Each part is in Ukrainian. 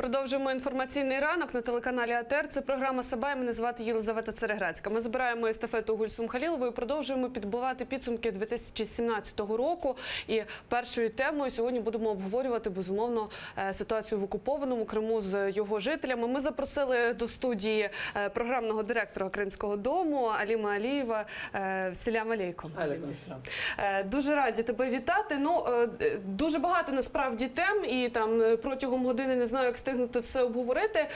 Продовжуємо інформаційний ранок на телеканалі АТR. Це програма «Сабай». Мене звати Єлизавета Цереграцька. Ми збираємо естафету Гульсум Халілової і продовжуємо підбивати підсумки 2017 року. І першою темою сьогодні будемо обговорювати, безумовно, ситуацію в окупованому Криму з його жителями. Ми запросили до студії програмного директора Кримського дому Аліма Алієва. Селям алейкум. Дуже раді тебе вітати. Дуже багато насправді тем, і там протягом години не знаю, як встигнути все обговорити.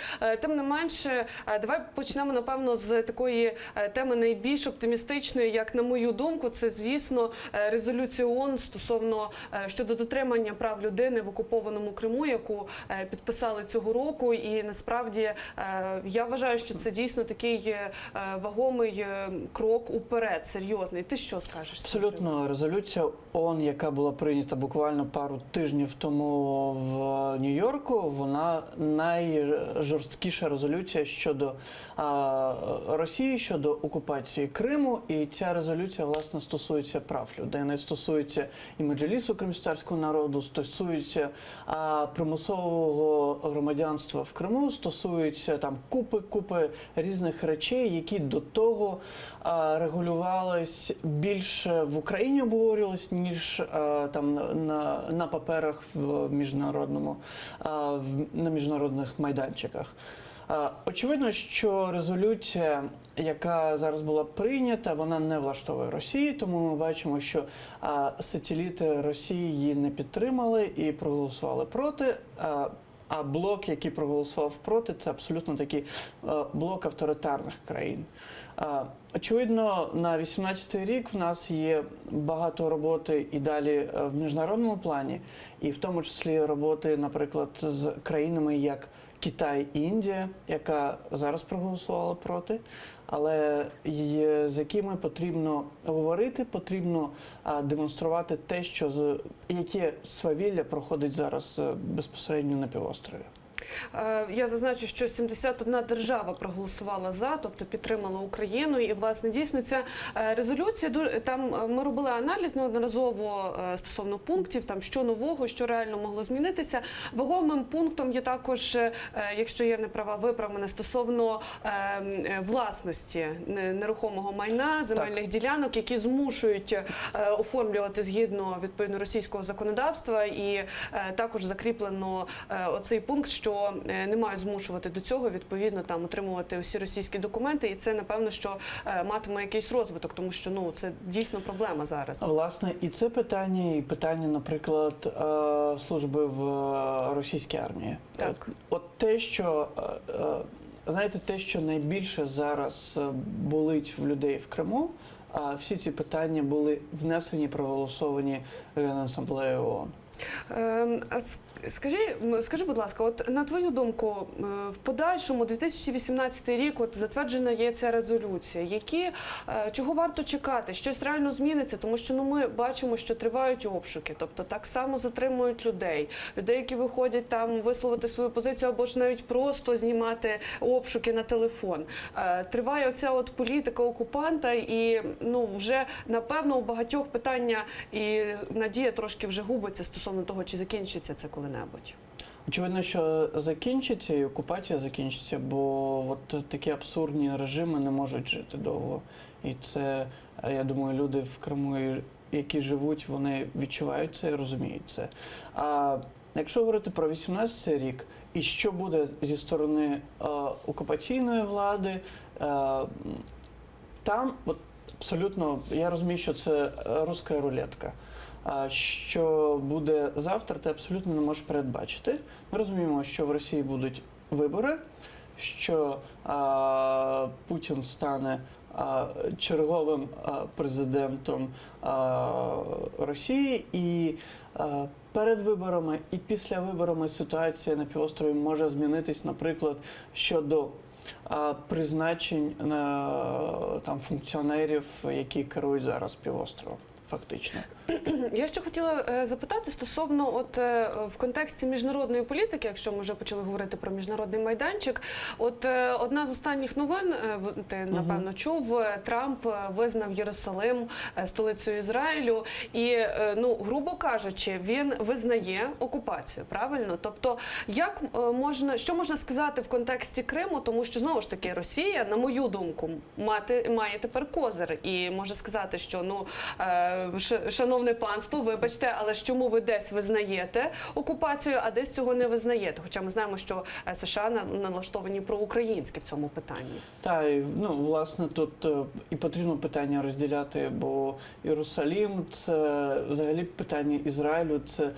Тим не менше, давай почнемо, напевно, з такої теми найбільш оптимістичної, як на мою думку, це, звісно, резолюція ООН стосовно щодо дотримання прав людини в окупованому Криму, яку підписали цього року. І насправді я вважаю, що це дійсно такий вагомий крок уперед, серйозний. Ти що скажеш? Абсолютно. Резолюція ООН, яка була прийнята буквально пару тижнів тому в Нью-Йорку, вона найжорсткіша резолюція щодо Росії, щодо окупації Криму. І ця резолюція, власне, стосується прав людей, стосується і меджлісу кримськотатарського народу, стосується примусового громадянства в Криму, стосується там купи різних речей, які до того регулювались більше в Україні, обговорювались, ніж там на паперах на міжнародних майданчиках. Очевидно, що резолюція, яка зараз була прийнята, вона не влаштовує Росію, тому ми бачимо, що сателіти Росії її не підтримали і проголосували проти. А блок, який проголосував проти, це абсолютно такий блок авторитарних країн. Очевидно, на 2018 рік в нас є багато роботи і далі в міжнародному плані, і в тому числі роботи, наприклад, з країнами як Китай і Індія, яка зараз проголосувала проти, але з якими потрібно говорити, потрібно демонструвати те, яке свавілля проходить зараз безпосередньо на півострові. Я зазначу, що 71 держава проголосувала за, тобто підтримала Україну. І, власне, дійсно, ця резолюція, там ми робили аналіз неодноразово стосовно пунктів, там, що нового, що реально могло змінитися. Вагомим пунктом є також, якщо я не права, виправ мене, стосовно власності нерухомого майна, земельних ділянок, які змушують оформлювати згідно, відповідно, російського законодавства. І також закріплено оцей пункт, що не мають змушувати до цього, відповідно, там отримувати усі російські документи, і це, напевно, що матиме якийсь розвиток, тому що, це дійсно проблема зараз. Власне, і це питання, наприклад, служби в російській армії. Так. От те, що, знаєте, те, що найбільше зараз болить в людей в Криму, всі ці питання були проголосовані Генеральною асамблеєю ООН. Скажи, будь ласка, от на твою думку, в подальшому 2018 рік затверджена є ця резолюція. Чого варто чекати? Щось реально зміниться? Тому що ми бачимо, що тривають обшуки, тобто так само затримують людей, які виходять там висловити свою позицію або ж навіть просто знімати обшуки на телефон. Триває оця от політика окупанта і вже, напевно, у багатьох питання і надія трошки вже губиться стосовно того, чи закінчиться це коли-небудь. Очевидно, що закінчиться і окупація закінчиться, бо такі абсурдні режими не можуть жити довго. І це, я думаю, люди в Криму, які живуть, вони відчувають це і розуміють це. А якщо говорити про 2018 рік, і що буде зі сторони окупаційної влади, там абсолютно, я розумію, що це руська рулетка. Що буде завтра, ти абсолютно не можеш передбачити. Ми розуміємо, що в Росії будуть вибори, що Путін стане черговим президентом Росії, і перед виборами і після виборами ситуація на півострові може змінитись, наприклад, щодо призначень функціонерів, які керують зараз півостровом. фактично. Я ще хотіла запитати стосовно в контексті міжнародної політики, якщо ми вже почали говорити про міжнародний майданчик. Одна з останніх новин, ти напевно чув, Трамп визнав Єрусалим столицею Ізраїлю і, грубо кажучи, він визнає окупацію, правильно? Тобто, що можна сказати в контексті Криму, тому що, знову ж таки, Росія, на мою думку, має тепер козир і може сказати, що, шановне панство, вибачте, але чому ви десь визнаєте окупацію, а десь цього не визнаєте? Хоча ми знаємо, що США налаштовані проукраїнські в цьому питанні. Так, власне, тут і потрібно питання розділяти, бо Єрусалим – це взагалі питання Ізраїлю, це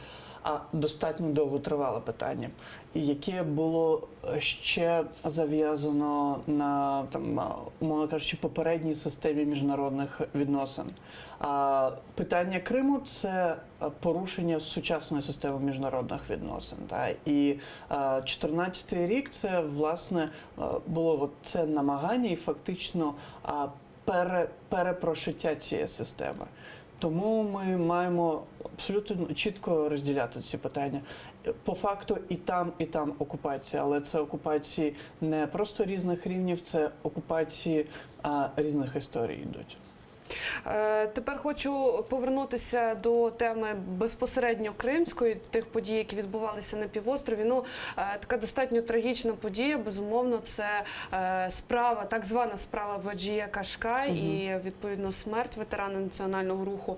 достатньо довготривале питання, яке було ще зав'язано на, умовно кажучи, попередній системі міжнародних відносин. А питання Криму – це порушення сучасної системи міжнародних відносин. І 14-й рік – це, власне, було це намагання і фактично перепрошиття цієї системи. Тому ми маємо абсолютно чітко розділяти ці питання. По факту і там окупація, але це окупації не просто різних рівнів, це окупації різних історій йдуть. Тепер хочу повернутися до теми безпосередньо кримської, тих подій, які відбувалися на півострові. Така достатньо трагічна подія, безумовно, це так звана справа Веджія Кашкай і, відповідно, смерть ветерана національного руху.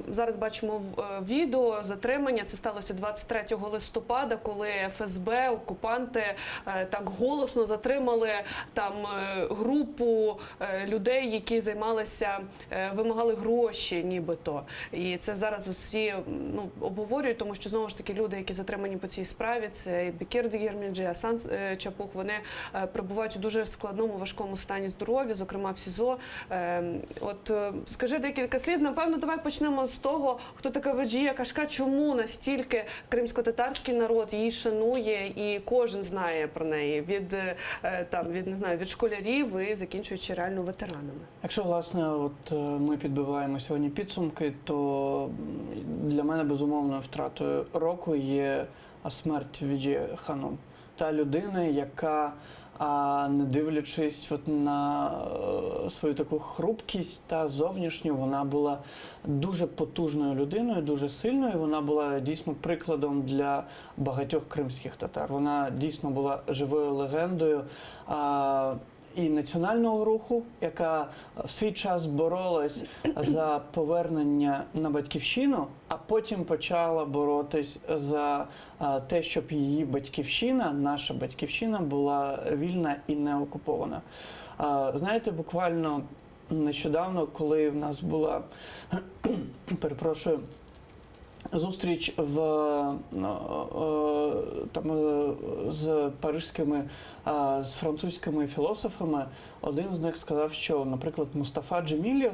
Зараз бачимо відео затримання. Це сталося 23 листопада, коли ФСБ, окупанти так голосно затримали там групу людей, які вимагали гроші нібито. І це зараз усі обговорюють, тому що, знову ж таки, люди, які затримані по цій справі, це Бекір Дегермінджі, Асан Чапух, вони перебувають у дуже складному, важкому стані здоров'я, зокрема в СІЗО. Скажи декілька слів. Напевно, давай почнемо з того, хто така Веджія Кашкай, чому настільки кримсько-татарський народ її шанує і кожен знає про неї, від школярів і закінчуючи реально ветеранами. Якщо, власне, ми підбиваємо сьогодні підсумки, то для мене, безумовно, втратою року є смерть Веджії Ханум. Та людина, яка, не дивлячись на свою таку хрупкість та зовнішню, вона була дуже потужною людиною, дуже сильною. Вона була дійсно прикладом для багатьох кримських татар. Вона дійсно була живою легендою і національного руху, яка в свій час боролась за повернення на батьківщину, а потім почала боротись за те, щоб її батьківщина, наша батьківщина, була вільна і не окупована. Знаєте, буквально нещодавно, коли в нас була, зустріч з паризькими, з французькими філософами, один з них сказав, що, наприклад, Мустафа Джемілєв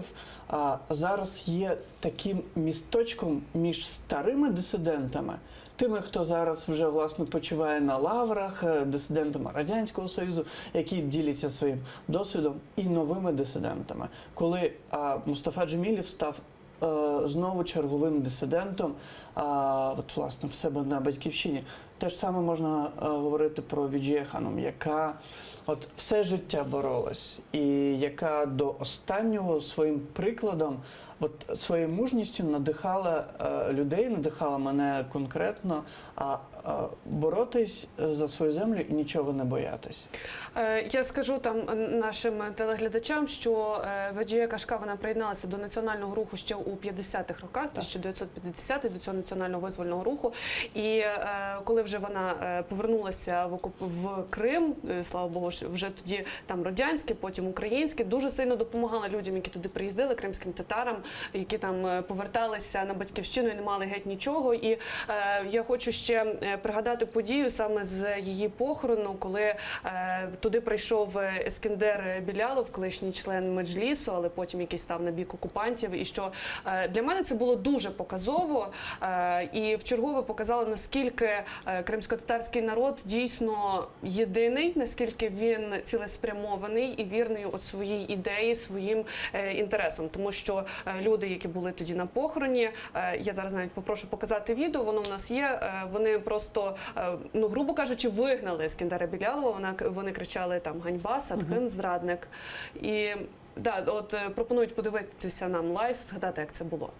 зараз є таким місточком між старими дисидентами, тими, хто зараз вже, власне, почиває на лаврах, дисидентами Радянського Союзу, які діляться своїм досвідом, і новими дисидентами. Коли Мустафа Джемілєв став знову черговим дисидентом, власне, в себе на батьківщині. Те ж саме можна говорити про Веджію Ханум, яка все життя боролась і яка до останнього своїм прикладом, своєю мужністю надихала людей, надихала мене конкретно боротись за свою землю і нічого не боятись. Я скажу нашим телеглядачам, що Веджія Кашкай, вона приєдналася до національного руху ще у 50-х роках, 1950-х, до цього національного визвольного руху. І коли вже вона повернулася в Крим, слава Богу, вже тоді там радянське, потім українське, дуже сильно допомагала людям, які туди приїздили, кримським татарам, які там поверталися на батьківщину і не мали геть нічого. І я хочу ще пригадати подію саме з її похорону, коли туди прийшов Ескендер Білялов, колишній член Меджлісу, але потім який став на бік окупантів. І що для мене це було дуже показово і вчергове показало, наскільки кримськотатарський народ дійсно єдиний, наскільки він цілеспрямований і вірний от своїй ідеї, своїм інтересам. Тому що люди, які були тоді на похороні, я зараз навіть попрошу показати відео, воно в нас є, вони просто, ну, грубо кажучи, вигнали Ескендера Білялова, вони кричали там «Ганьба, Садхин, зрадник». І да, от пропонують подивитися нам лайв, згадати, як це було.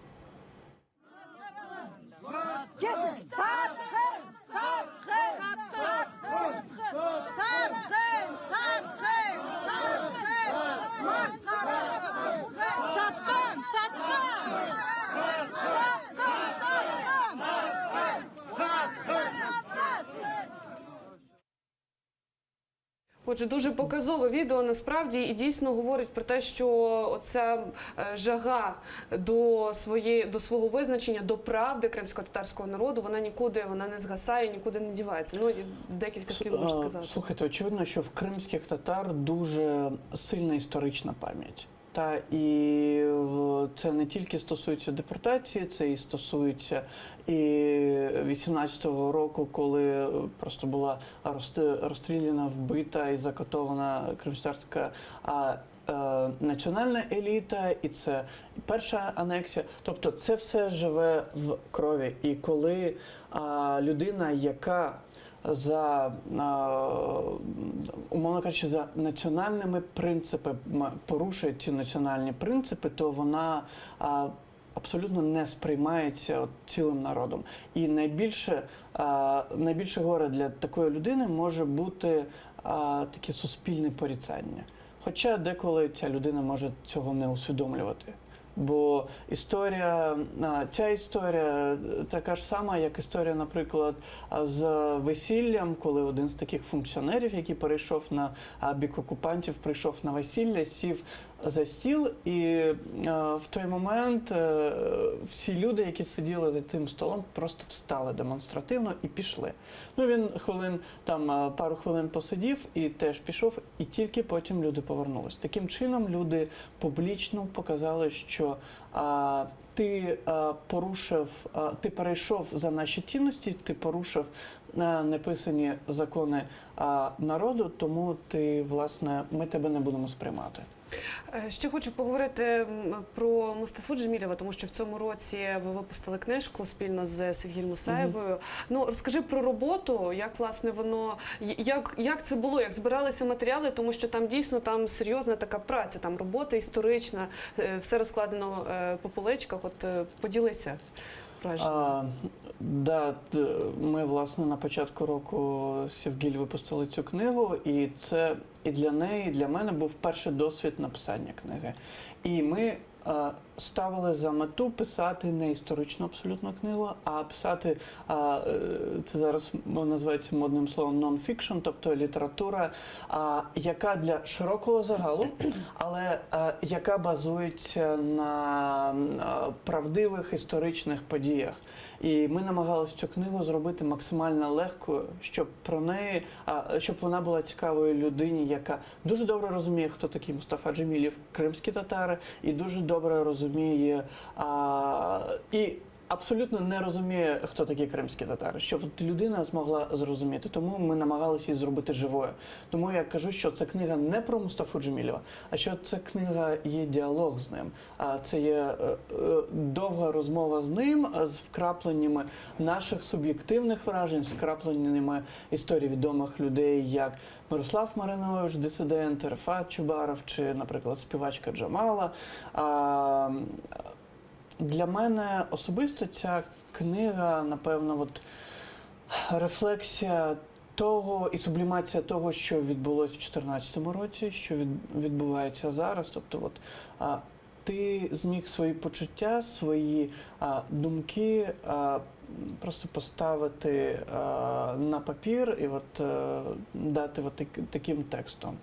Отже, дуже показове відео насправді і дійсно говорить про те, що оця жага до свого визначення, до правди кримськотатарського народу, вона нікуди, вона не згасає, нікуди не дівається. Ну, декілька слів можу сказати. Слухайте, очевидно, що в кримських татар дуже сильна історична пам'ять. І це не тільки стосується депортації, це і стосується і 18-го року, коли просто була розстріляна, вбита і закатована кримськотатарська національна еліта, і це перша анексія. Тобто це все живе в крові. І коли людина, яка умовно кажучи, за національними принципами порушує ці національні принципи, то вона абсолютно не сприймається цілим народом. І найбільше горе для такої людини може бути таке суспільне порицання. Хоча деколи ця людина може цього не усвідомлювати. Бо ця історія така ж сама, як історія, наприклад, з весіллям, коли один з таких функціонерів, який перейшов на бік окупантів, прийшов на весілля, сів за стіл, і в той момент всі люди, які сиділи за тим столом, просто встали демонстративно і пішли. Ну, він пару хвилин посидів і теж пішов, і тільки потім люди повернулись. Таким чином люди публічно показали, що ти перейшов за наші цінності, ти порушив неписані закони народу, тому ми тебе не будемо сприймати. Ще хочу поговорити про Мустафу Джемілєва, тому що в цьому році ви випустили книжку спільно з Севгіль Мусаєвою. Ну, розкажи про роботу, як, власне, як це було, як збиралися матеріали, тому що там дійсно серйозна така праця, там робота історична, все розкладено по поличках. От поділися. Ми, власне, на початку року з Севгіль випустили цю книгу, і це і для неї, і для мене був перший досвід написання книги. І ми ставили за мету писати не історичну абсолютно книгу, а писати, це зараз називається модним словом non-fiction, тобто література, яка для широкого загалу, але яка базується на правдивих історичних подіях. І ми намагалися цю книгу зробити максимально легкою, щоб вона була цікавою людині, яка дуже добре розуміє, хто такий Мустафа Джемілєв, кримські татари, і дуже добре розуміє і абсолютно не розуміє, хто такі кримські татари, щоб людина змогла зрозуміти. Тому ми намагалися її зробити живою. Тому я кажу, що це книга не про Мустафу Джемілєва, а що це книга є діалог з ним. Це є довга розмова з ним, з вкрапленнями наших суб'єктивних вражень, з вкрапленнями історій відомих людей, як Мирослав Маринович, дисидент, Рефат Чубаров, чи, наприклад, співачка Джамала. Для мене особисто ця книга, напевно, рефлексія того і сублімація того, що відбулося в 2014 році, що відбувається зараз. Тобто, ти зміг свої почуття, свої думки просто поставити на папір і дати таким текстом.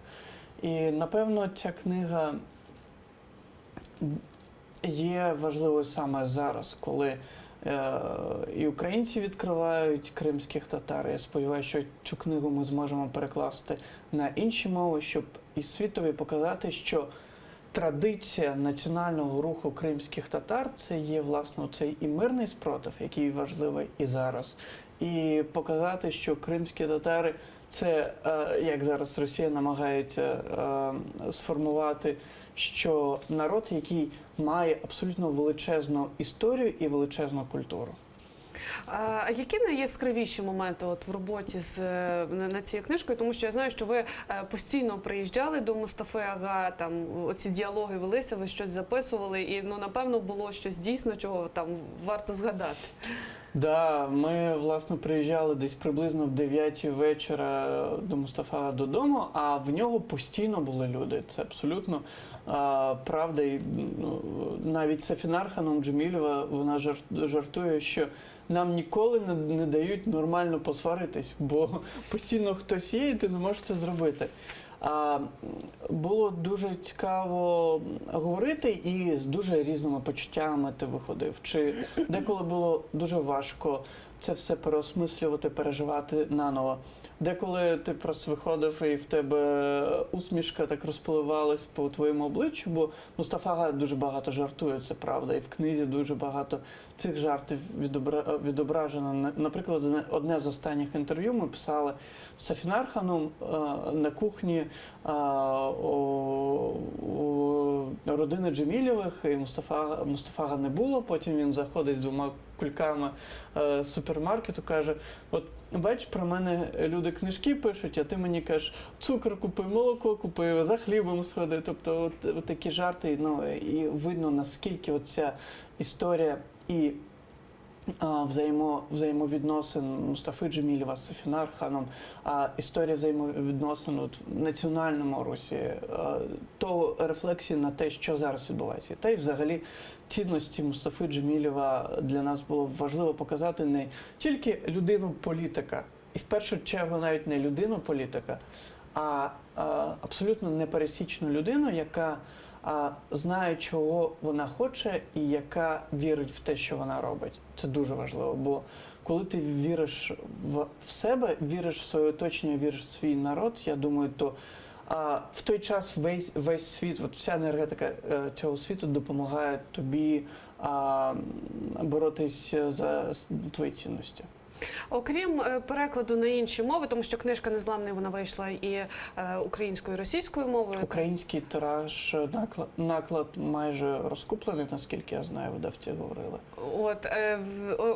І, напевно, ця книга є важливою саме зараз, коли І українці відкривають кримських татар. Я сподіваюся, що цю книгу ми зможемо перекласти на інші мови, щоб і світові показати, що традиція національного руху кримських татар це є, власне, цей і мирний спротив, який важливий і зараз. І показати, що кримські татари це, як зараз Росія намагається сформувати, що народ, який має абсолютно величезну історію і величезну культуру. А які найяскравіші моменти в роботі над цією книжкою? Тому що я знаю, що ви постійно приїжджали до Мустафи Ага, там оці діалоги велися, ви щось записували, і напевно було щось дійсно, чого там варто згадати. Да, ми, власне, приїжджали десь приблизно в 9 вечора до Мустафа додому, а в нього постійно були люди. Це абсолютно правда. І навіть Сафінар Ханум Джемілєва, вона жартує, що нам ніколи не дають нормально посваритись, бо постійно хтось є, і ти не можеш це зробити. Було дуже цікаво говорити, і з дуже різними почуттями ти виходив. Чи деколи було дуже важко це все переосмислювати, переживати наново. Деколи ти просто виходив і в тебе усмішка так розпливалась по твоєму обличчю, бо Мустафа Ага дуже багато жартує, це правда, і в книзі дуже багато цих жартів відображено. Наприклад, одне з останніх інтерв'ю ми писали з Сафінар Ханум на кухні у родини Джемілєвих, і Мустафа Ага не було, потім він заходить з 2 кульками з супермаркету, каже, от бачиш, про мене люди книжки пишуть, а ти мені кажеш, цукор купи, молоко купи, за хлібом сходи. Тобто от такі жарти, і видно, наскільки оця історія і взаємовідносин Мустафи Джемілєва з Сафінар Ханом, історія взаємовідносин в національному русі, то рефлексії на те, що зараз відбувається. Та й взагалі цінності Мустафи Джемілєва для нас було важливо показати не тільки людину-політика, і в першу чергу навіть не людину-політика, а абсолютно непересічну людину, яка знає, чого вона хоче і яка вірить в те, що вона робить. Це дуже важливо, бо коли ти віриш в себе, віриш в своє оточення, віриш в свій народ, я думаю, то в той час весь світ, вся енергетика цього світу допомагає тобі боротись за твої цінності. Окрім перекладу на інші мови, тому що книжка «Незламний» вона вийшла і українською, і російською мовою. Український тираж, наклад майже розкуплений, наскільки я знаю, видавці говорили.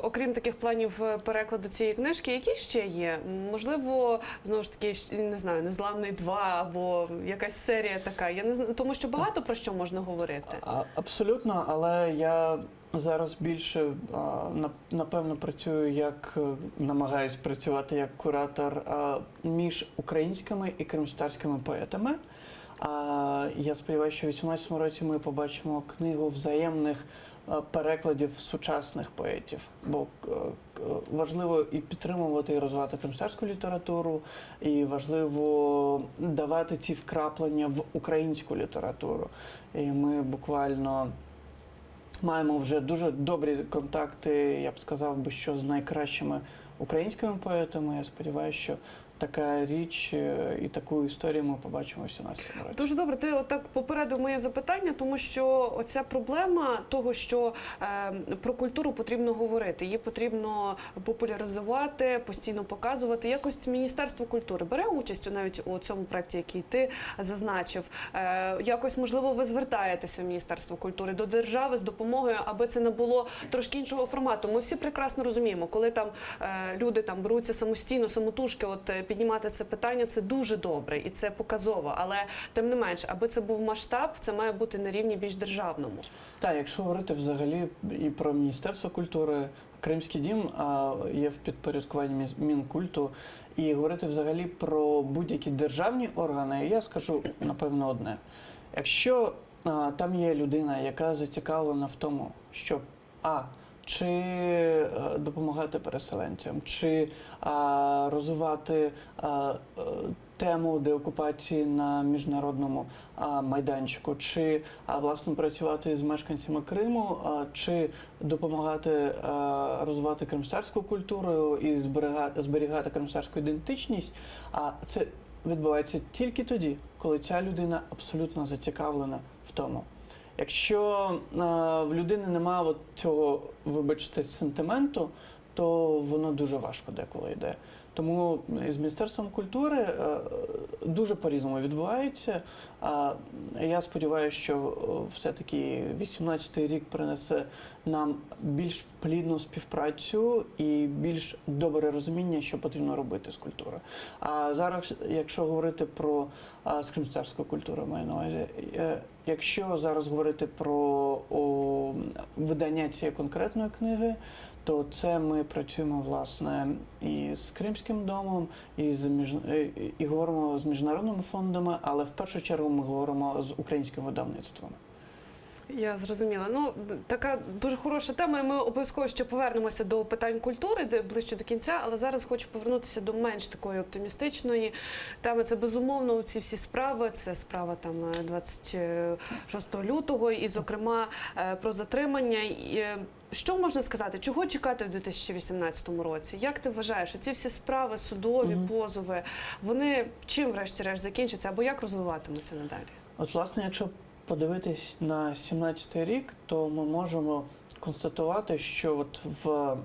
Окрім таких планів перекладу цієї книжки, які ще є? Можливо, знову ж таки, не знаю, «Незламний 2» або якась серія така. Я не знаю, тому що багато про що можна говорити. Абсолютно, але я зараз більше, напевно, намагаюсь працювати як куратор між українськими і кримськотатарськими поетами. Я сподіваюся, що в 2018 році ми побачимо книгу взаємних перекладів сучасних поетів. Бо важливо і підтримувати, і розвивати кримськотатарську літературу, і важливо давати ці вкраплення в українську літературу. І ми буквально маємо вже дуже добрі контакти, я б сказав би, що з найкращими українськими поетами. Я сподіваюся, що така річ і таку історію ми побачимо в 2017 році. Дуже добре, ти отак попередив моє запитання, тому що оця проблема того, що про культуру потрібно говорити, її потрібно популяризувати, постійно показувати. Якось Міністерство культури бере участь навіть у цьому проєкті, який ти зазначив. Якось, можливо, ви звертаєтеся в Міністерство культури до держави з допомогою, аби це не було трошки іншого формату. Ми всі прекрасно розуміємо, коли там люди там беруться самостійно, самотужки, піднімати це питання, це дуже добре і це показово. Але, тим не менш, аби це був масштаб, це має бути на рівні більш державному. Так, якщо говорити взагалі і про Міністерство культури, Кримський дім є в підпорядкуванні Мінкульту, і говорити взагалі про будь-які державні органи, я скажу, напевно, одне. Якщо там є людина, яка зацікавлена в тому, щоб чи допомагати переселенцям, чи розвивати тему деокупації на міжнародному майданчику, чи власне працювати з мешканцями Криму, чи допомагати розвивати кримстарську культуру і зберігати кримстарську ідентичність, це відбувається тільки тоді, коли ця людина абсолютно зацікавлена в тому. Якщо в людини немає цього, вибачте, сентименту, то воно дуже важко деколи йде. Тому з Міністерством культури дуже по-різному відбувається. Я сподіваюся, що все-таки 18-й рік принесе нам більш плідну співпрацю і більш добре розуміння, що потрібно робити з культурою. А зараз, якщо говорити про кримстарську культуру, маю на увазі, якщо зараз говорити про видання цієї конкретної книги, то це ми працюємо, власне, і з Кримським домом, і говоримо з міжнародними фондами, але в першу чергу ми говоримо з українськими видавництвами. Я зрозуміла. Ну, така дуже хороша тема, і ми обов'язково ще повернемося до питань культури, де ближче до кінця, але зараз хочу повернутися до менш такої оптимістичної теми. Це, безумовно, ці всі справи, це справа там 26 лютого, і, зокрема, про затримання. Що можна сказати? Чого чекати в 2018 році? Як ти вважаєш, ці всі справи, судові, позови, вони чим, врешті-решт, закінчаться, або як розвиватимуться надалі? От, власне, якщо подивитись на 17-й рік, то ми можемо констатувати, що от в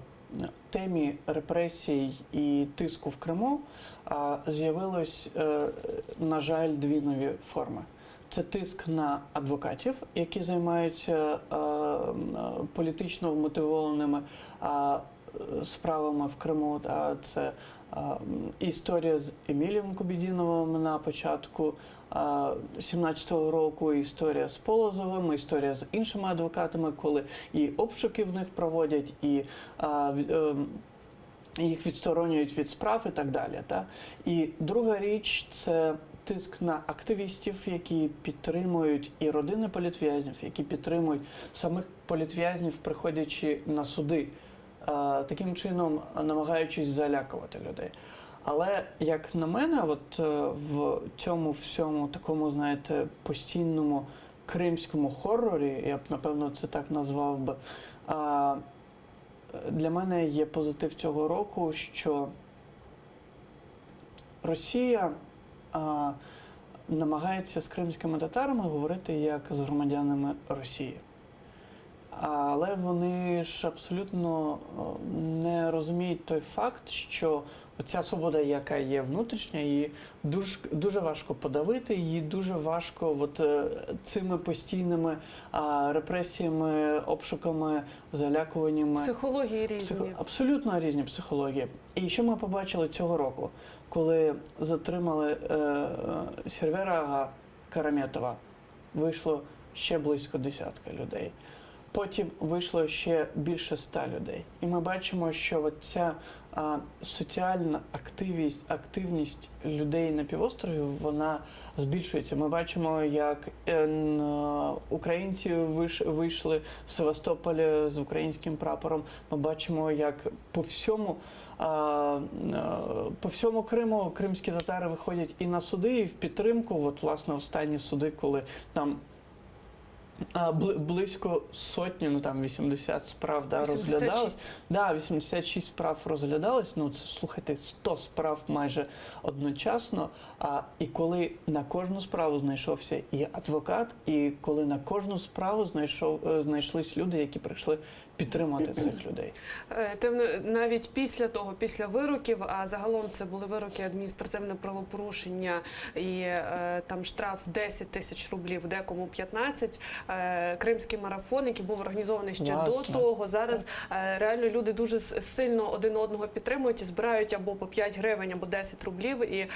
темі репресій і тиску в Криму з'явилось, на жаль, дві нові форми. Це тиск на адвокатів, які займаються політично вмотивованими справами в Криму. Це історія з Емілієм Кубідіновим на початку 17-го року, історія з Полозовим, історія з іншими адвокатами, коли і обшуки в них проводять, і їх відсторонюють від справ і так далі. І друга річ – це тиск на активістів, які підтримують і родини політв'язнів, які підтримують самих політв'язнів, приходячи на суди, таким чином намагаючись залякувати людей. Але, як на мене, от в цьому всьому такому, знаєте, постійному кримському хоррорі, я б, напевно, це так назвав би, для мене є позитив цього року, що Росія намагається з кримськими татарами говорити як з громадянами Росії. Але вони ж абсолютно не розуміють той факт, що ця свобода, яка є внутрішня, її дуже важко подавити, її дуже важко цими постійними репресіями, обшуками, залякуваннями. Психології різні. Абсолютно різні психології. І що ми побачили цього року, коли затримали Сервера Караметова, вийшло ще близько десятка людей. Потім вийшло ще більше 100 людей. І ми бачимо, що ця соціальна активність людей на півострові, вона збільшується. Ми бачимо, як українці вийшли в Севастополі з українським прапором. Ми бачимо, як по всьому Криму кримські татари виходять і на суди, і в підтримку. От, власне, останні суди, коли там близько сотні, 80 справ розглядалось. 86 справ розглядалось. Це, слухайте, 100 справ майже одночасно. І коли на кожну справу знайшовся і адвокат, і коли на кожну справу знайшлись люди, які прийшли підтримати цих людей. Тим навіть після вироків, а загалом це були вироки адміністративне правопорушення і там штраф 10 тисяч рублів, декому 15. Кримський марафон, який був організований ще до того. Зараз реально люди дуже сильно один одного підтримують і збирають або по 5 гривень, або 10 рублів. І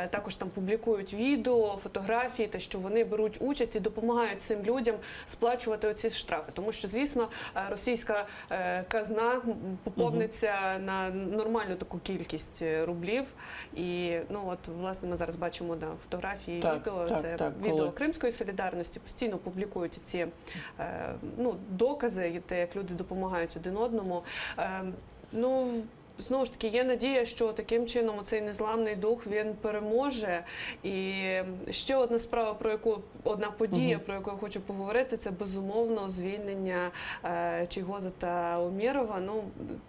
також там публікують відео, фотографії, те, що вони беруть участь і допомагають цим людям сплачувати оці штрафи. Тому що, звісно, російська казна поповниться на нормальну таку кількість рублів. І, власне, ми зараз бачимо фотографії, відео. Це відео Кримської солідарності. Постійно публікують ці докази, те, як люди допомагають один одному. знову ж таки, є надія, що таким чином цей незламний дух, він переможе. І ще одна справа, одна подія, про яку я хочу поговорити, це, безумовно, звільнення Чийгоза та Умєрова. Ну,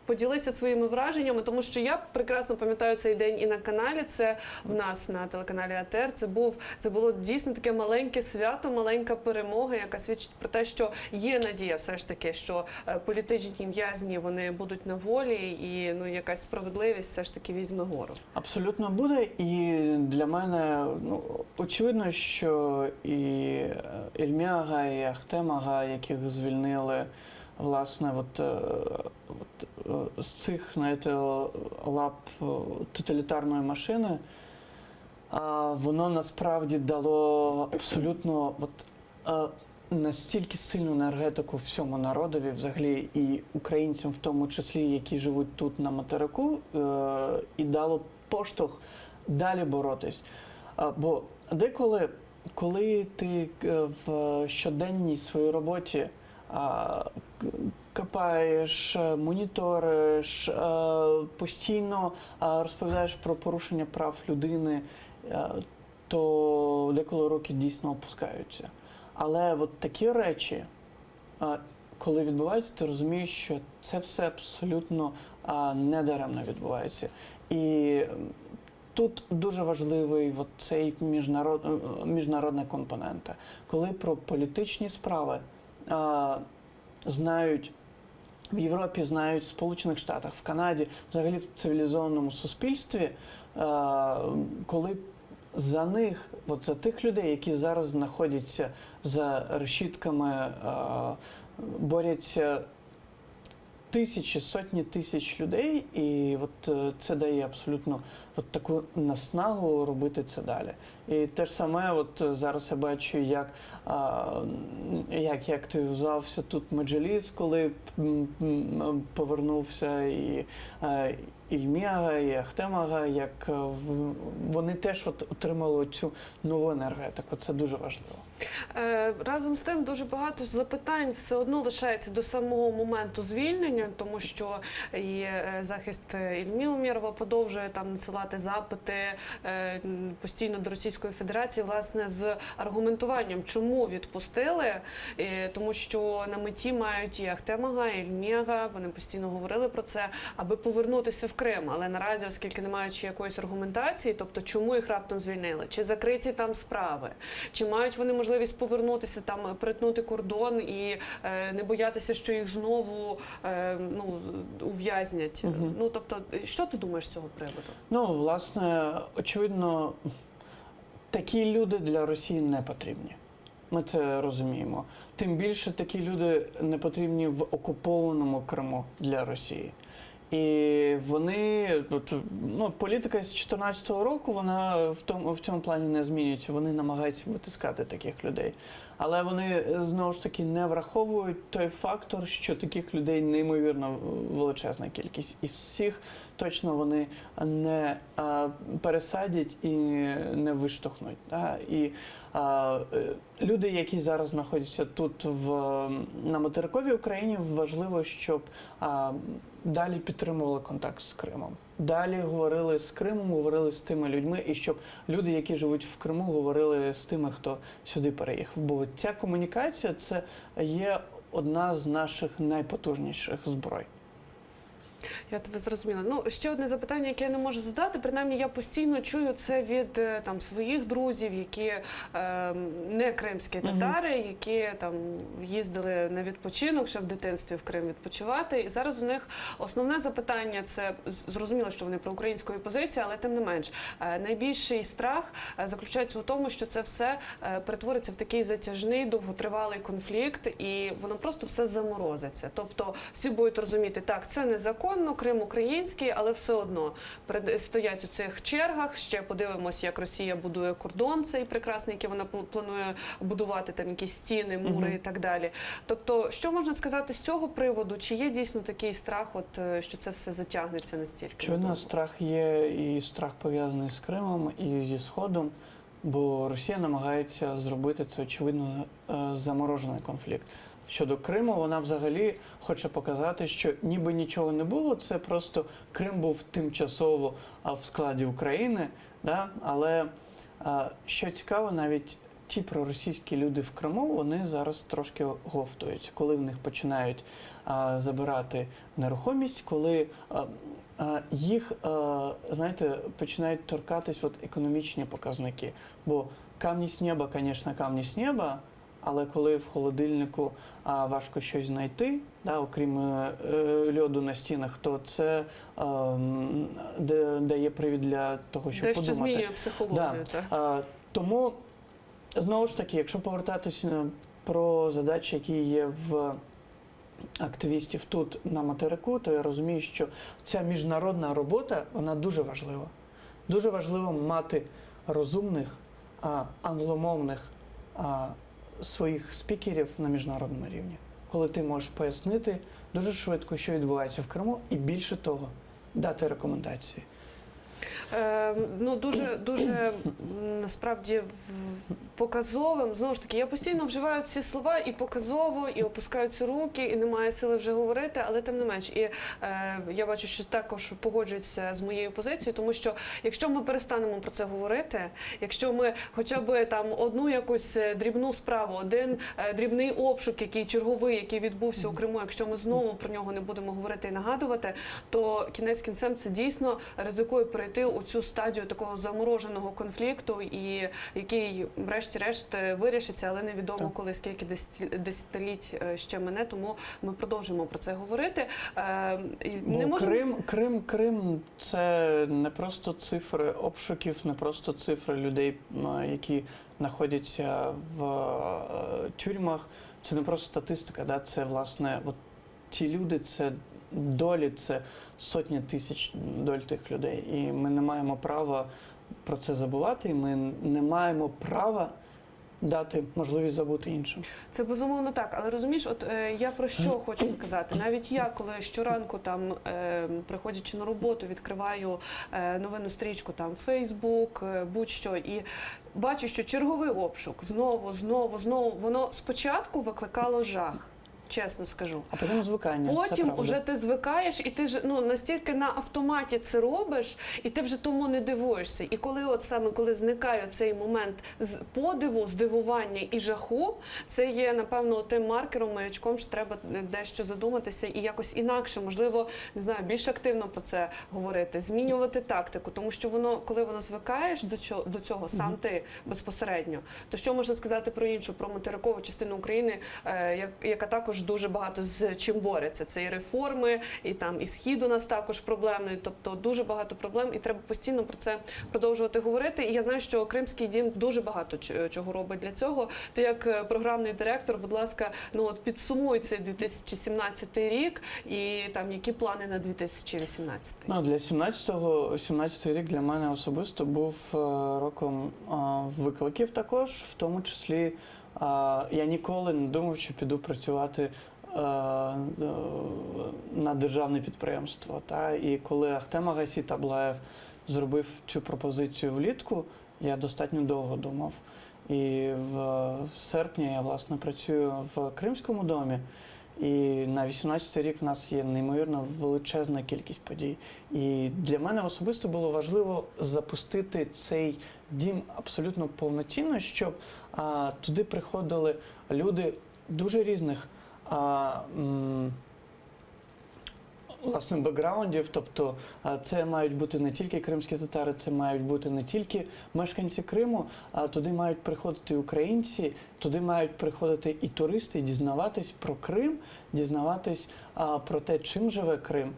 поділися своїми враженнями, тому що я прекрасно пам'ятаю цей день і на каналі, це в нас на телеканалі АТР, це було дійсно таке маленьке свято, маленька перемога, яка свідчить про те, що є надія все ж таки, що політичні в'язні, вони будуть на волі, і ну, якась справедливість все ж таки візьме гору. Абсолютно буде. І для мене очевидно, що і Ільмі-ага, і Ахтем Ага, яких звільнили, власне, з цих, знаєте, лап тоталітарної машини, воно насправді дало абсолютно настільки сильну енергетику всьому народові, взагалі і українцям, в тому числі, які живуть тут на материку, і дало поштовх далі боротись. Бо деколи, коли ти в щоденній своїй роботі копаєш, моніториш, постійно розповідаєш про порушення прав людини, то деколи руки дійсно опускаються. Але от такі речі, коли відбуваються, ти розумієш, що це все абсолютно недаремно відбувається. І тут дуже важливий цей міжнародна компонента. Коли про політичні справи знають в Європі, знають в Сполучених Штатах, в Канаді, взагалі в цивілізованому суспільстві, коли за них, за тих людей, які зараз знаходяться за решітками, борються тисячі, сотні тисяч людей, і це дає абсолютно таку наснагу робити це далі. І те ж саме зараз я бачу, як активізувався тут Меджліс, коли повернувся і Ільмі-ага, і Ахтем Ага, як вони теж отримали цю нову енергетику. Це дуже важливо. Разом з тим, дуже багато запитань все одно лишається до самого моменту звільнення, тому що і захист Ільмі Умєрова продовжує там надсилати запити постійно до Російської Федерації, власне, з аргументуванням, чому відпустили, тому що на меті мають і Ахтем Ага, і Ільмі Ага, вони постійно говорили про це, аби повернутися в Крим. Але наразі, оскільки не маючи якоїсь аргументації, тобто чому їх раптом звільнили, чи закриті там справи, чи мають вони можливість повернутися, там, перетнути кордон і не боятися, що їх знову ув'язнять. Ну, тобто, що ти думаєш з цього приводу? Власне, очевидно, такі люди для Росії не потрібні. Ми це розуміємо. Тим більше такі люди не потрібні в окупованому Криму для Росії. І вони, політика з 2014 року, вона в цьому плані не змінюється. Вони намагаються витискати таких людей. Але вони, знову ж таки, не враховують той фактор, що таких людей неймовірно величезна кількість. І всіх точно вони не пересадять і не виштовхнуть. І люди, які зараз знаходяться тут на материковій Україні, важливо, щоб далі підтримували контакт з Кримом. Далі говорили з Кримом, говорили з тими людьми, і щоб люди, які живуть в Криму, говорили з тими, хто сюди переїхав. Бо ця комунікація – це є одна з наших найпотужніших зброй. Я тебе зрозуміла. Ще одне запитання, яке я не можу задати. Принаймні, я постійно чую це від своїх друзів, які не кримські татари, які їздили на відпочинок ще в дитинстві в Крим відпочивати. І зараз у них основне запитання – це, зрозуміло, що вони про української позиції, але тим не менш, найбільший страх заключається у тому, що це все перетвориться в такий затяжний, довготривалий конфлікт, і воно просто все заморозиться. Тобто, всі будуть розуміти, так, це незаконно, Крим український, але все одно стоять у цих чергах. Ще подивимося, як Росія будує кордон цей прекрасний, який вона планує будувати, там якісь стіни, мури і так далі. Тобто, що можна сказати з цього приводу? Чи є дійсно такий страх, що це все затягнеться настільки? Очевидно, страх є, і страх пов'язаний з Кримом, і зі Сходом, бо Росія намагається зробити це, очевидно, заморожений конфлікт. щодо Криму, вона взагалі хоче показати, що ніби нічого не було, це просто Крим був тимчасово в складі України, да? Але що цікаво, навіть ті проросійські люди в Криму, вони зараз трошки говтують, коли в них починають забирати нерухомість, коли їх, знаєте, починають торкатись економічні показники. Бо камні з неба, звісно, камні з неба, але коли в холодильнику важко щось знайти, да, окрім льоду на стінах, то це дає привід для того, щоб Дещо подумати. змінює психологію. Да. Так? Тому, знову ж таки, якщо повертатися про задачі, які є в активістів тут на материку, то я розумію, що ця міжнародна робота, вона дуже важлива. Дуже важливо мати розумних, англомовних своїх спікерів на міжнародному рівні, коли ти можеш пояснити дуже швидко, що відбувається в Криму, і більше того, дати рекомендації. Ну, дуже насправді показовим. Знову ж таки, я постійно вживаю ці слова і показово, і опускаються руки, і немає сили вже говорити, але тим не менш. І я бачу, що також погоджується з моєю позицією, тому що якщо ми перестанемо про це говорити, якщо ми хоча б там одну якусь дрібну справу, один дрібний обшук, який черговий, який відбувся у Криму, якщо ми знову про нього не будемо говорити і нагадувати, то кінець кінцем це дійсно ризикує перейти у цю стадію такого замороженого конфлікту, і який врешті-решт вирішиться, але невідомо коли, скільки десятиліть ще мине, тому ми продовжуємо про це говорити. Не можемо... Крим – це не просто цифри обшуків, не просто цифри людей, які знаходяться в тюрмах, це не просто статистика, да? Це, власне, ті люди, це долі, це сотні тисяч доль тих людей. І ми не маємо права про це забувати, і ми не маємо права дати можливість забути іншим. Це безумовно так, але розумієш, от я про що хочу сказати. Навіть я, коли щоранку там, приходячи на роботу, відкриваю новинну стрічку, там Фейсбук, будь-що, і бачу, що черговий обшук знову, воно спочатку викликало жах. Чесно скажу. А потім звикання. Потім уже ти звикаєш, і ти ж настільки на автоматі це робиш, і ти вже тому не дивуєшся. І коли зникає цей момент подиву, здивування і жаху, це є, напевно, тим маркером, маячком, що треба дещо задуматися і якось інакше, можливо, не знаю, більш активно про це говорити, змінювати тактику, тому що коли воно звикаєш до цього, сам ти безпосередньо, то що можна сказати про іншу, про материкову частину України, яка також дуже багато з чим бореться. Це і реформи, і Схід у нас також проблемний, тобто дуже багато проблем, і треба постійно про це продовжувати говорити. І я знаю, що Кримський дім дуже багато чого робить для цього. Ти як програмний директор, будь ласка, підсумуй цей 2017 рік і там які плани на 2018? Для 17 рік для мене особисто був роком викликів також, в тому числі я ніколи не думав, що піду працювати на державне підприємство. І коли Ахтем Агасі Таблаєв зробив цю пропозицію влітку, я достатньо довго думав. І в серпні я, власне, працюю в Кримському домі. І на 18-й рік в нас є неймовірно величезна кількість подій. І для мене особисто було важливо запустити цей дім абсолютно повноцінно, щоб туди приходили люди дуже різних власне бекграундів, тобто це мають бути не тільки кримські татари, це мають бути не тільки мешканці Криму, а туди мають приходити українці, туди мають приходити і туристи, і дізнаватись про Крим, дізнаватись про те, чим живе Крим.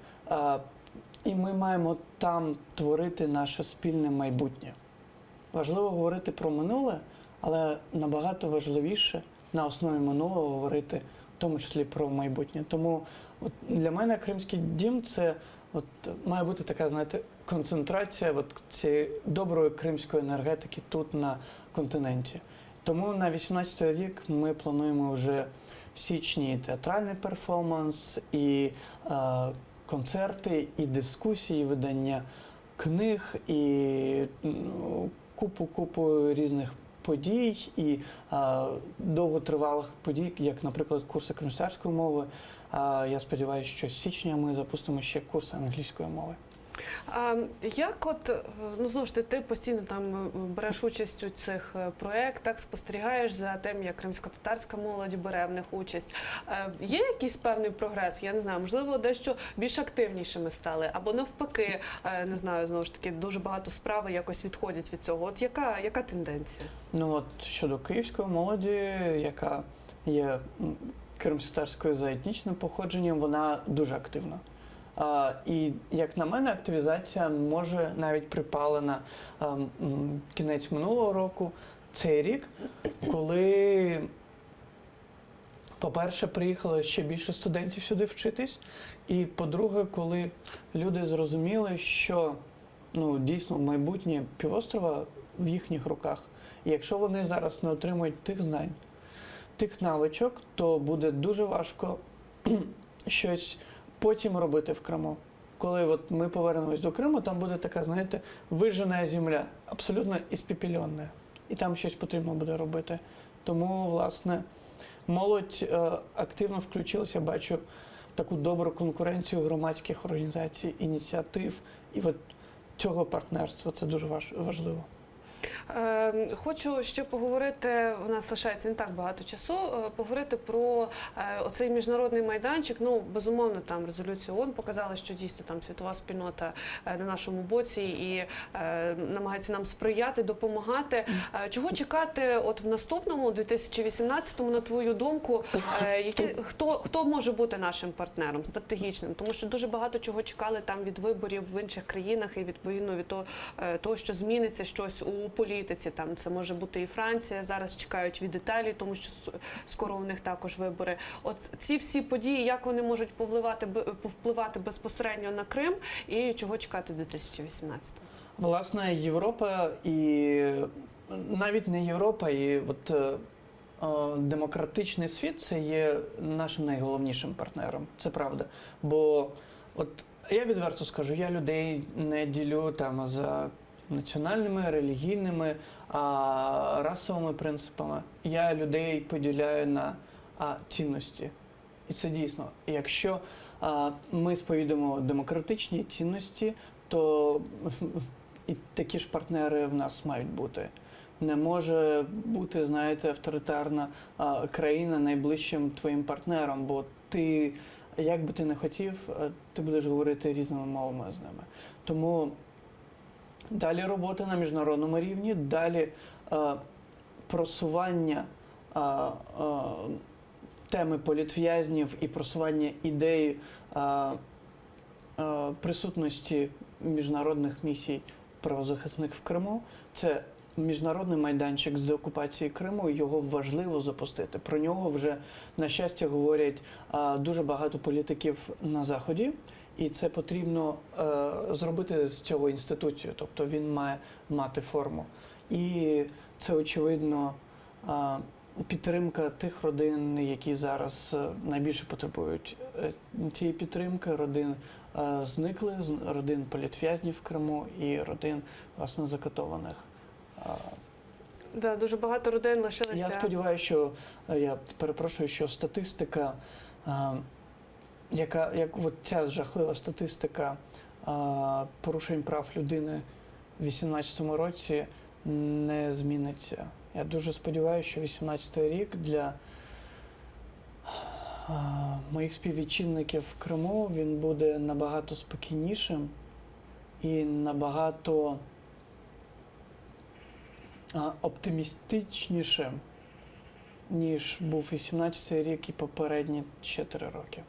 І ми маємо там творити наше спільне майбутнє. Важливо говорити про минуле, але набагато важливіше на основі минулого говорити в тому числі про майбутнє. Тому для мене Кримський дім – це має бути така, знаєте, концентрація цієї доброї кримської енергетики тут на континенті. Тому на 18-й рік ми плануємо вже в січні театральний перформанс, і концерти, і дискусії, і видання книг, і купу різних подій і довготривалих подій, як, наприклад, курси кримської мови. Я сподіваюся, що з січня ми запустимо ще курси англійської мови. Як знову ж таки, ти постійно там береш участь у цих проєктах, спостерігаєш за тим, як кримськотатарська молодь бере в них участь. Є якийсь певний прогрес? Я не знаю, можливо, дещо більш активнішими стали, або навпаки, не знаю, знову ж таки, дуже багато справи якось відходять від цього. От яка тенденція? Ну от щодо київської молоді, яка є кримськотатарською за етнічним походженням, вона дуже активна. І, як на мене, активізація може навіть припала на кінець минулого року, цей рік, коли, по-перше, приїхало ще більше студентів сюди вчитись, і, по-друге, коли люди зрозуміли, що дійсно майбутнє півострова в їхніх руках. І якщо вони зараз не отримують тих знань, тих навичок, то буде дуже важко щось потім робити в Криму. Коли от ми повернемось до Криму, там буде така, знаєте, вижжена земля, абсолютно іспепельона. І там щось потрібно буде робити. Тому, власне, молодь активно включилася, бачу таку добру конкуренцію громадських організацій, ініціатив. І от цього партнерства, це дуже важливо. Хочу ще поговорити, у нас лишається не так багато часу, поговорити про оцей міжнародний майданчик. Безумовно, там резолюція ООН показала, що дійсно там світова спільнота на нашому боці і намагається нам сприяти, допомагати. Чого чекати от в наступному, 2018-му, на твою думку, хто може бути нашим партнером стратегічним? Тому що дуже багато чого чекали там від виборів в інших країнах і відповідно від того, що зміниться щось у політиці. Там це може бути і Франція, зараз чекають від Італії, тому що скоро у них також вибори. От ці всі події, як вони можуть повпливати безпосередньо на Крим і чого чекати в 2018-му? Власне, Європа і навіть не Європа, і демократичний світ – це є нашим найголовнішим партнером. Це правда. Бо я відверто скажу, я людей не ділю там за національними, релігійними, расовими принципами. Я людей поділяю на цінності. І це дійсно. Якщо ми сповідуємо демократичні цінності, то і такі ж партнери в нас мають бути. Не може бути, знаєте, авторитарна країна найближчим твоїм партнером, бо ти, як би ти не хотів, ти будеш говорити різними мовами з ними. Тому далі робота на міжнародному рівні, далі просування теми політв'язнів і просування ідеї присутності міжнародних місій правозахисних в Криму. Це міжнародний майданчик з окупації Криму, його важливо запустити. Про нього вже, на щастя, говорять дуже багато політиків на Заході. І це потрібно зробити з цього інституцію, тобто він має мати форму. І це, очевидно, підтримка тих родин, які зараз найбільше потребують цієї підтримки, родин зниклих, родин політв'язнів в Криму і родин, власне, закатованих. Да, дуже багато родин лишилися. Я сподіваюся, що, я перепрошую, що статистика, як ця жахлива статистика порушень прав людини в 2018 році не зміниться. Я дуже сподіваюся, що 2018 рік для моїх співвітчизників в Криму він буде набагато спокійнішим і набагато оптимістичнішим, ніж був 2018 рік і попередні 4 роки.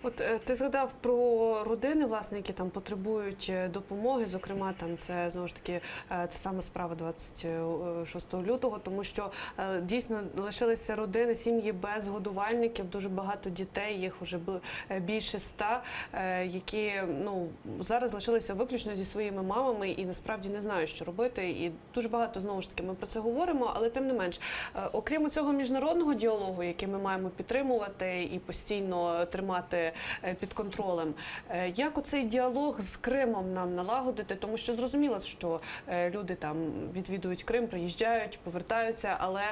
От ти згадав про родини, власне, які там потребують допомоги, зокрема, там це знову ж таки та сама справа 26 лютого, тому що дійсно лишилися родини, сім'ї без годувальників, дуже багато дітей, їх вже більше 100, які зараз лишилися виключно зі своїми мамами і насправді не знають, що робити. І дуже багато, знову ж таки, ми про це говоримо, але тим не менш, окрім цього міжнародного діалогу, який ми маємо підтримувати і постійно тримати тримати під контролем. Як оцей діалог з Кримом нам налагодити? Тому що зрозуміло, що люди там відвідують Крим, приїжджають, повертаються, але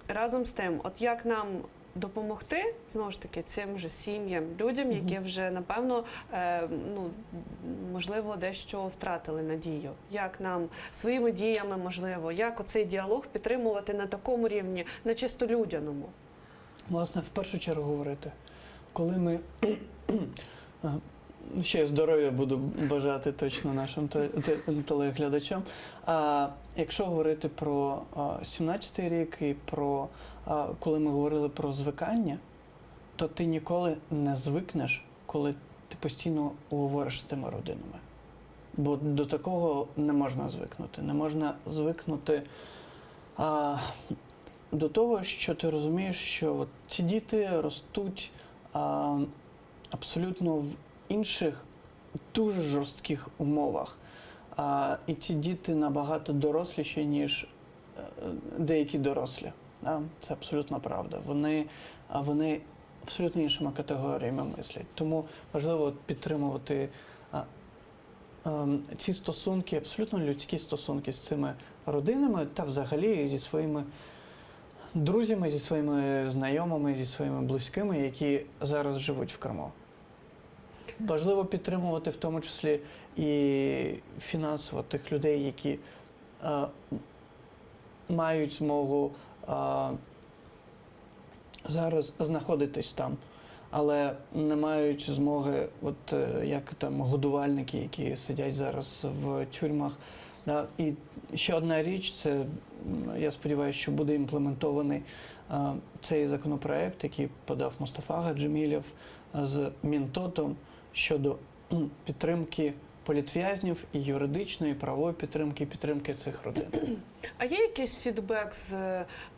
разом з тим, от як нам допомогти, знову ж таки, цим же сім'ям, людям, які вже, напевно, можливо, дещо втратили надію. Як нам своїми діями, можливо, як оцей діалог підтримувати на такому рівні, на чисто людяному? Власне, в першу чергу говорити. Коли ми ще здоров'я буду бажати точно нашим телеглядачам. А якщо говорити про 17-й рік і про коли ми говорили про звикання, то ти ніколи не звикнеш, коли ти постійно говориш з тими родинами. Бо до такого не можна звикнути. Не можна звикнути до того, що ти розумієш, що от ці діти ростуть абсолютно в інших, дуже жорстких умовах. І ці діти набагато доросліші, ніж деякі дорослі. Це абсолютно правда. Вони абсолютно іншими категоріями мислять. Тому важливо підтримувати ці стосунки, абсолютно людські стосунки з цими родинами та взагалі зі своїми друзями, зі своїми знайомими, зі своїми близькими, які зараз живуть в Криму. Важливо підтримувати в тому числі і фінансово тих людей, які мають змогу зараз знаходитись там, але не мають змоги, от як там годувальники, які сидять зараз в тюрмах. І ще одна річ, це, я сподіваюся, що буде імплементований цей законопроект, який подав Мустафа Гаджимілєв з Мінтотом щодо підтримки політв'язнів і юридичної, і правової підтримки цих родин. А є якийсь фідбек з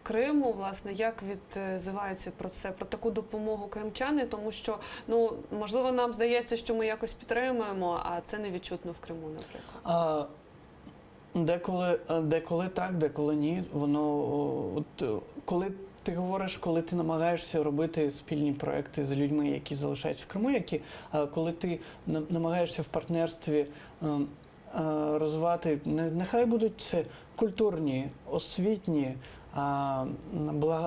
Криму, власне, як відзивається про це, про таку допомогу кримчани? Тому що, можливо, нам здається, що ми якось підтримуємо, а це не відчутно в Криму, наприклад. Деколи так, деколи ні. Коли ти говориш, коли ти намагаєшся робити спільні проекти з людьми, які залишаються в Криму, коли ти намагаєшся в партнерстві розвивати, нехай будуть це культурні, освітні,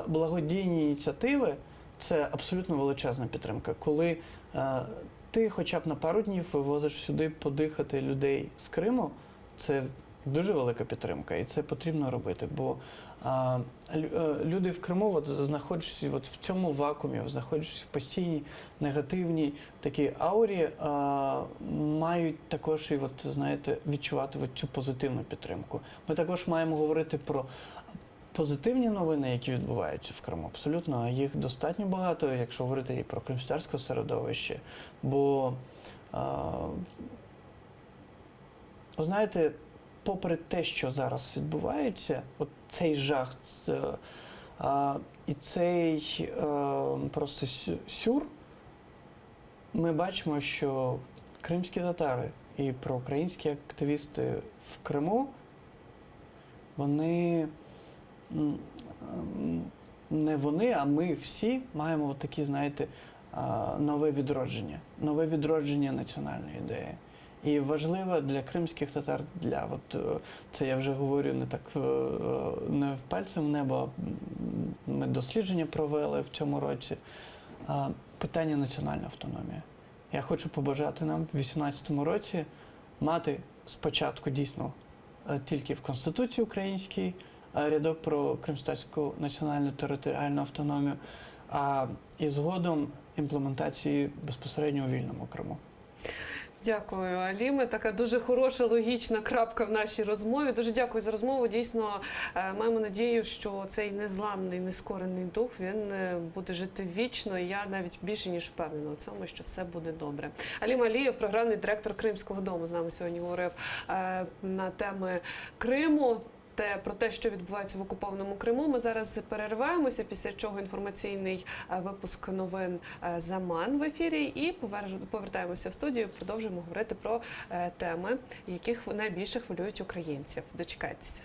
благодійні ініціативи, це абсолютно величезна підтримка. Коли ти хоча б на пару днів вивозиш сюди подихати людей з Криму, це дуже велика підтримка, і це потрібно робити, бо люди в Криму, знаходячись в цьому вакуумі, знаходячись в постійній негативній такій аурі, мають також і відчувати цю позитивну підтримку. Ми також маємо говорити про позитивні новини, які відбуваються в Криму, абсолютно, а їх достатньо багато, якщо говорити і про кримське середовище, бо, знаєте, попри те, що зараз відбувається, от цей жах і цей просто сюр, ми бачимо, що кримські татари і проукраїнські активісти в Криму, вони, не вони, а ми всі маємо такі, знаєте, нове відродження національної ідеї. І важливо для кримських татар, це я вже говорю не пальцем в небо, ми дослідження провели в цьому році, питання національної автономії. Я хочу побажати нам в 2018 році мати спочатку дійсно тільки в Конституції українській рядок про кримськотатарську національну територіальну автономію, і згодом імплементації безпосередньо у вільному Криму. Дякую, Аліме. Така дуже хороша, логічна крапка в нашій розмові. Дуже дякую за розмову. Дійсно, маємо надію, що цей незламний, нескорений дух, він буде жити вічно. І я навіть більше, ніж впевнена у цьому, що все буде добре. Алім Алієв, програмний директор Кримського дому, з нами сьогодні говорив на теми Криму. Про те, що відбувається в окупованому Криму. Ми зараз перериваємося, після чого інформаційний випуск новин «Заман» в ефірі, і повертаємося в студію, продовжуємо говорити про теми, яких найбільше хвилюють українців. Дочекайтеся.